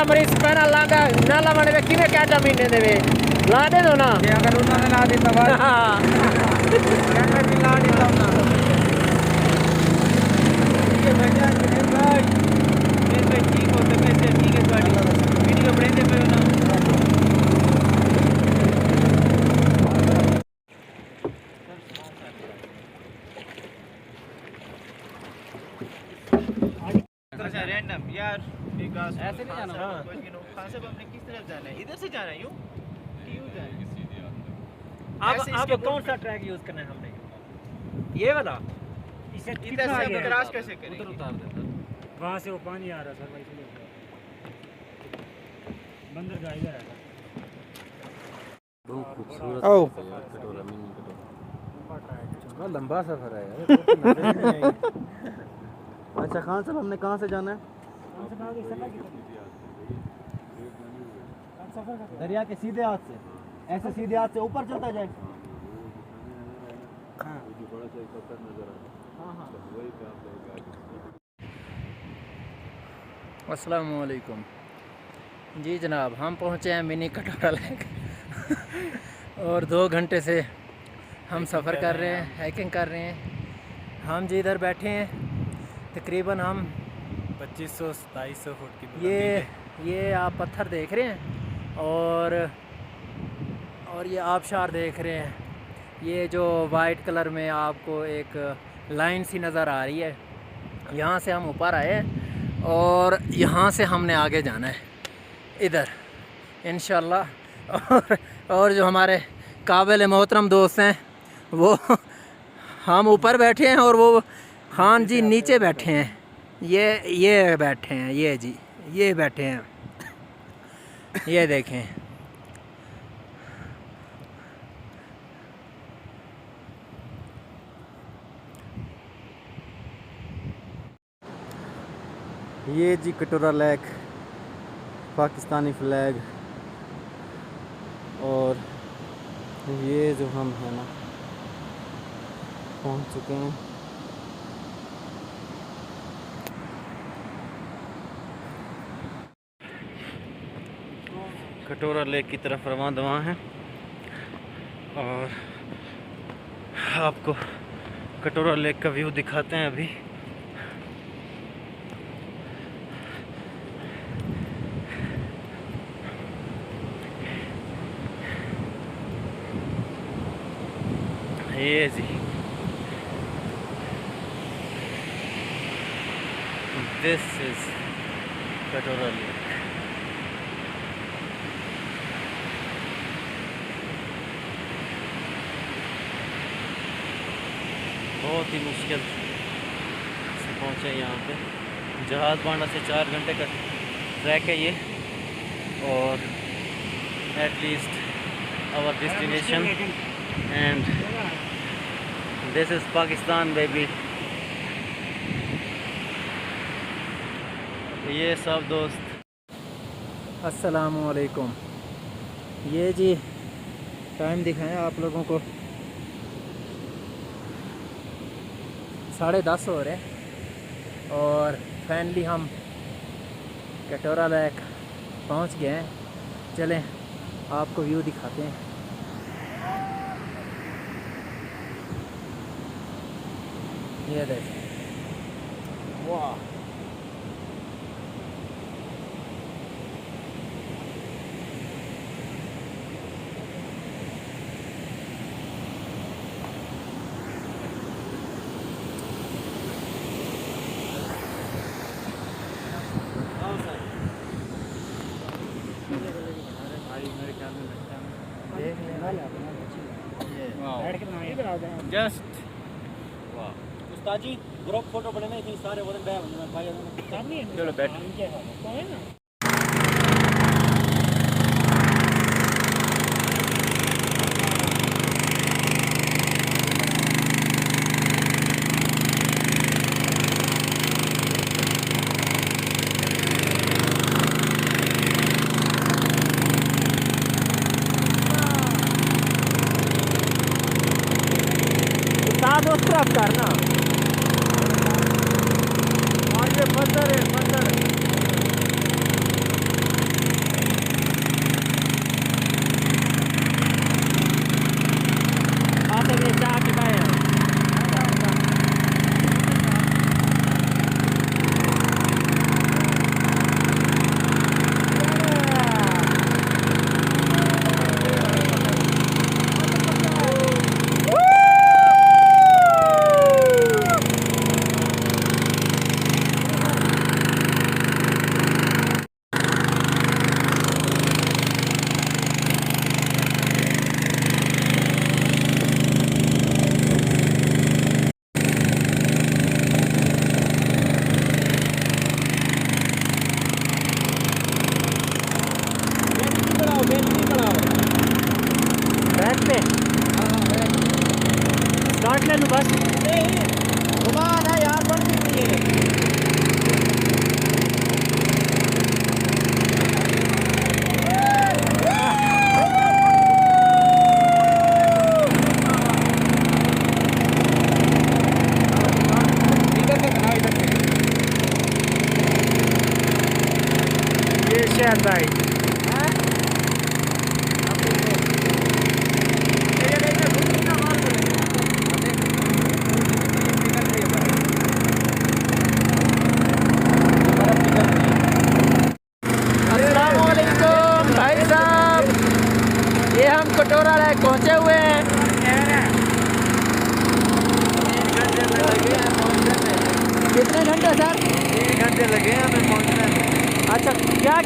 वाला मरीज पैना लांदा ना लावने में किने कैटा महीने देवे ला दे दो ना ये अगर उन्होंने ला दी तब हाँ मैं भी ला देता हूं ना ये भैया जी भाई ये ठीक हो तो कैसे ठीक है गाड़ी वीडियो बनाते पे हो ना रैंडम यार ऐसे नहीं जाना कहां से हमने किस तरफ जाना है इधर से जाना है यूं अब कौन सा ट्रैक यूज करना है हमने ये वाला इसे इधर से क्रॉस कैसे करें उधर उतार देता वहाँ से वो पानी आ रहा सर इसलिए बंदरगाह इधर है बहुत खूबसूरत ओ कटोरा मिनी कटोरा बहुत लंबा सफर है यार अच्छा खान साहब हमने कहाँ से जाना है दरिया के सीधे हाथ से ऐसे सीधे हाथ से ऊपर चलता जाए अस्सलाम वालेकुम जी जनाब हम पहुँचे हैं मिनी कटोरा लेक और 2 घंटे से हम सफ़र कर रहे हैं हाइकिंग कर रहे हैं हम जी इधर बैठे हैं तकरीबन हम 2500-2700 फुट की ये आप पत्थर देख रहे हैं और ये आबशार देख रहे हैं ये जो वाइट कलर में आपको एक लाइन सी नज़र आ रही है यहाँ से हम ऊपर आए हैं और यहाँ से हमने आगे जाना है इधर इंशाल्लाह और जो हमारे काबिल मोहतरम दोस्त हैं वो हम ऊपर बैठे हैं और वो खान जी नीचे बैठे हैं ये बैठे हैं ये जी ये बैठे हैं ये देखें ये जी कटोरा लेक पाकिस्तानी फ्लैग और ये जो हम है ना पहुंच चुके हैं कटोरा लेक की तरफ रवां दवा हैं और आपको कटोरा लेक का व्यू दिखाते हैं अभी ये जी दिस इज कटोरा लेक बहुत ही मुश्किल से पहुँचे यहाँ पे जहाज़ बांडा से 4 घंटे का ट्रैक है ये और at least our destination and this is Pakistan baby. ये सब दोस्त अस्सलामु अलैकुम। ये जी टाइम दिखाएं आप लोगों को 10:30 हो रहे और फाइनली हम कटोरा लेक पहुंच गए हैं। चलें आपको व्यू दिखाते हैं। ये देखें, वाह जस्ट उस्ताद जी ग्रुप फोटो बनाने इतनी सारे वजन बैग भाई चलो बैठ उस तरफ करना और ये पत्थर है पत्थर। तेन बस घुमान है यार, बढ़ती हुई है। इधर से बनाओ, इधर से। ये शायद भाई अस्सलामुअलैकुम भाई साहब, ये हम कटोरा लेक पहुँचे हुए हैं। कितने घंटे सर? 3 घंटे लगे हैं हमें पहुंचने में। अच्छा, क्या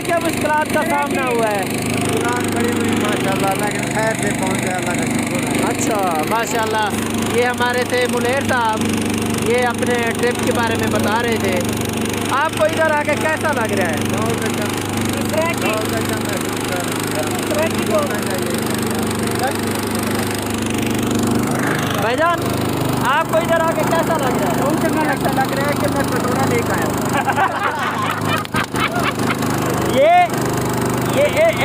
क्या मुश्किलात का सामना हुआ है? उड़ान बड़ी हुई माशाल्लाह, लेकिन खैर से पहुंचे, अल्लाह का शुक्र है। अच्छा माशाल्लाह। ये हमारे थे मुलेर साहब, ये अपने ट्रिप के बारे में बता रहे थे। आपको इधर आके कैसा लग रहा है? बहुत अच्छा महसूस कर भाईजान, आपको इधर आके कैसा लग रहा है? उनसे मैं लगता लग रहा है कि मैं कटोरा लेकर आया हूँ। ये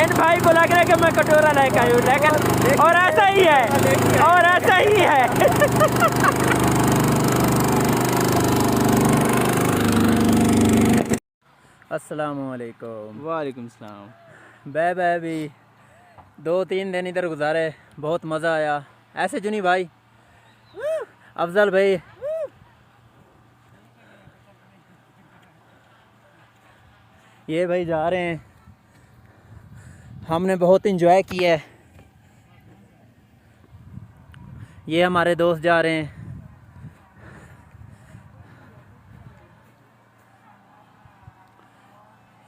इन भाई को लग रहा है कि मैं कटोरा लेकर आया हूँ, लेकिन और ऐसा ही है, और ऐसा ही है। अस्सलामुअलैकुम। वालेकुम सलाम। बै भी 2-3 दिन इधर गुजारे, बहुत मज़ा आया। ऐसे जुनी भाई, अफजल भाई, ये भाई जा रहे हैं। हमने बहुत इंजॉय किया है। ये हमारे दोस्त जा रहे हैं।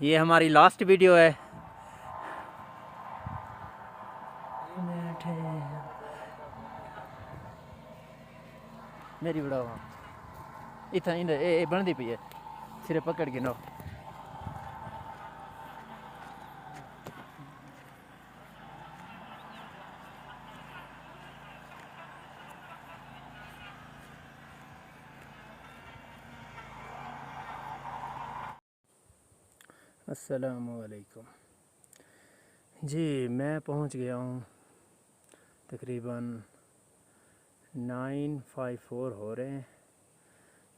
ये हमारी लास्ट वीडियो है। मेरी बड़ा इतना ए बनती पई है, सिरे पकड़ के नो। अस्सलामुअलैकुम जी, मैं पहुंच गया हूं। तकरीबन 9:54 हो रहे हैं।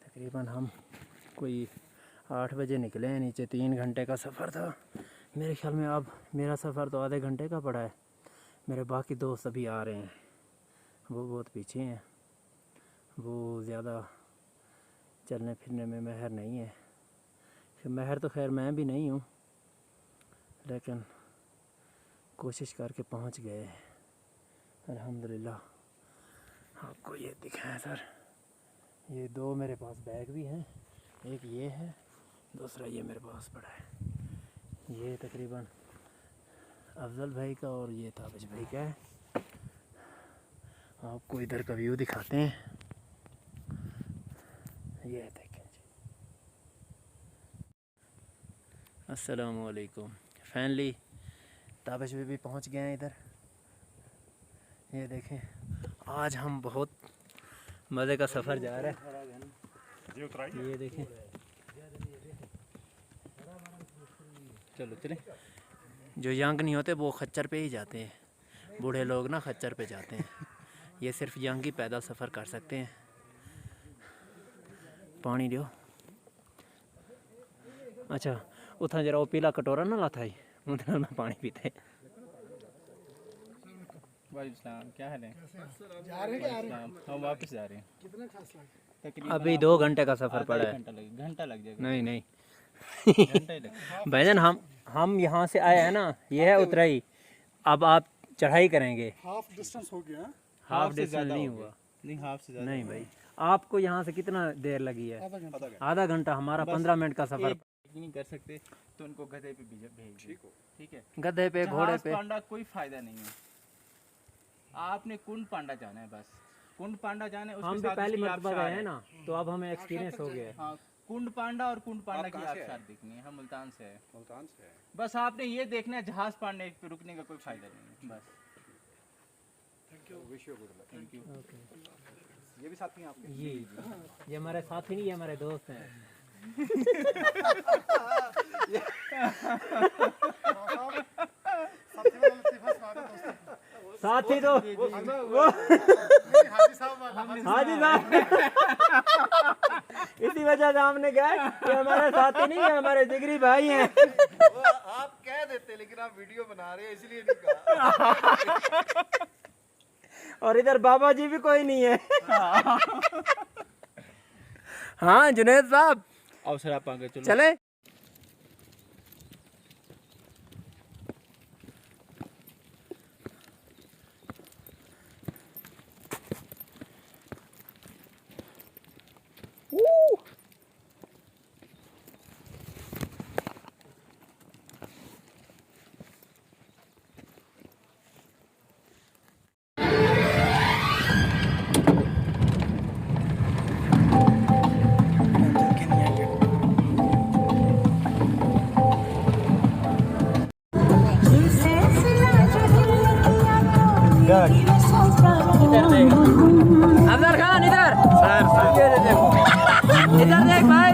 तकरीबन हम कोई 8 बजे निकले हैं नीचे। 3 घंटे का सफ़र था मेरे ख्याल में। अब मेरा सफ़र तो आधे घंटे का पड़ा है। मेरे बाकी दोस्त अभी आ रहे हैं, वो बहुत पीछे हैं। वो ज़्यादा चलने फिरने में माहिर नहीं है। माहिर तो खैर मैं भी नहीं हूँ, लेकिन कोशिश करके पहुँच गए अल्हम्दुलिल्लाह। आपको ये दिखाएं सर, ये 2 मेरे पास बैग भी हैं। एक ये है, दूसरा ये मेरे पास पड़ा है। ये तकरीबन अफजल भाई का और ये ताबिश भाई का है। आपको इधर का व्यू दिखाते हैं। ये देखें जी। अस्सलामुअलैकुम। फाइनली ताबिश भाई भी पहुंच गए हैं इधर। ये देखें, आज हम बहुत मज़े का सफ़र जा रहा है। ये देखें, चलो चले। जो यंग नहीं होते वो खच्चर पे ही जाते हैं। बूढ़े लोग ना खच्चर पे जाते हैं। ये सिर्फ यंग ही पैदल सफ़र कर सकते हैं। पानी दो। अच्छा, उतना जरा वो पीला कटोरा ना लाता है, उतना ना पानी पीते। वालेकुम, क्या हाल है? जा रहे हैं, हम वापस जा रहे हैं। तकरीबन अभी 2 घंटे का सफ़र पड़ा है। घंटा लग जाएगा। नहीं नहीं घंटा ही लगेगा। भाईजान, हम यहाँ से आए हैं ना, ये है उतराई। अब आप चढ़ाई करेंगे। हाफ डिस्टेंस हो गया। हाफ से डिस्टेंस ज़्यादा नहीं हो हुआ। नहीं, हाफ से ज़्यादा नहीं भाई, आपको यहाँ से कितना देर लगी है? आधा घंटा। हमारा 15 मिनट का सफ़र। नहीं कर सकते तो उनको गधे पे भेज दो। ठीक है, गधे पे, घोड़े जहाज पे। पांडा कोई फायदा नहीं है। आपने कुंड पांडा जाना है, बस कुंड पांडा जाना है। हम भी पहली मरतबा गए हैं ना, तो अब हमें एक्सपीरियंस हो गया है। हाँ, कुंड पांडा और कुंड पांडा की आबशार देखनी है। हम मुल्तान से है। मुल्तान से है। बस आपने ये देखना है, जहाज पांडे पे रुकने का कोई फायदा नहीं है। बस wish you good luck. Thank you. ये भी साथी हैं आपके? ये हमारे साथी नहीं, ये हमारे दोस्त हैं। साथी तो वो हाजी साहब इसी वजह से हमने कहा कि हमारे साथी नहीं है, हमारे जिगरी भाई हैं। आप कह देते लेकिन आप वीडियो बना रहे हैं इसलिए नहीं कहा। और इधर बाबा जी भी कोई नहीं है। हाँ जुनेद साहब, अवसर आप आगे चलो। चले। अफजल खान इधर इधर देख भाई।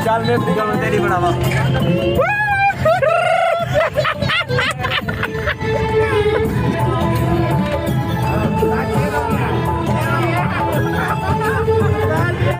चल मैं तेरी बनावा।